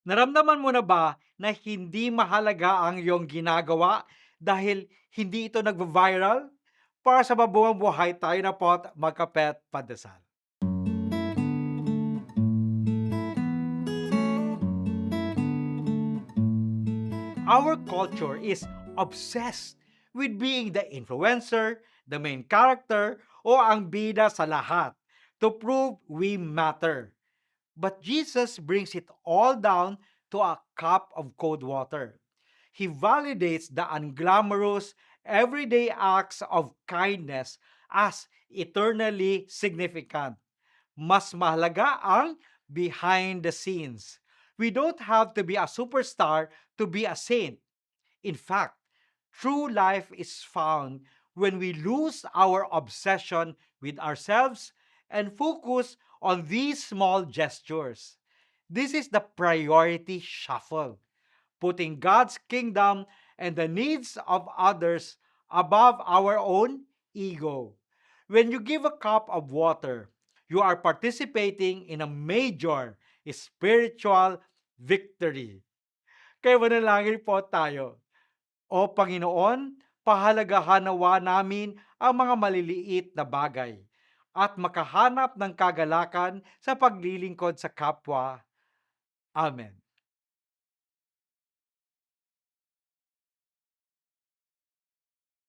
Naramdaman mo na ba na hindi mahalaga ang iyong ginagawa dahil hindi ito nagva-viral? Para sa mabuhay buhay tayo na po't magkape't pandesal. Our culture is obsessed with being the influencer, the main character, o ang bida sa lahat to prove we matter. But Jesus brings it all down to a cup of cold water. He validates the unglamorous, everyday acts of kindness as eternally significant. Mas mahalaga ang behind the scenes. We don't have to be a superstar to be a saint. In fact, true life is found when we lose our obsession with ourselves and focus on these small gestures. This is the priority shuffle, putting God's kingdom and the needs of others above our own ego. When you give a cup of water, you are participating in a major spiritual victory. Kaya manalangin po tayo. O Panginoon, pahalagahan nawa namin ang mga maliliit na bagay at makahanap ng kagalakan sa paglilingkod sa kapwa. Amen.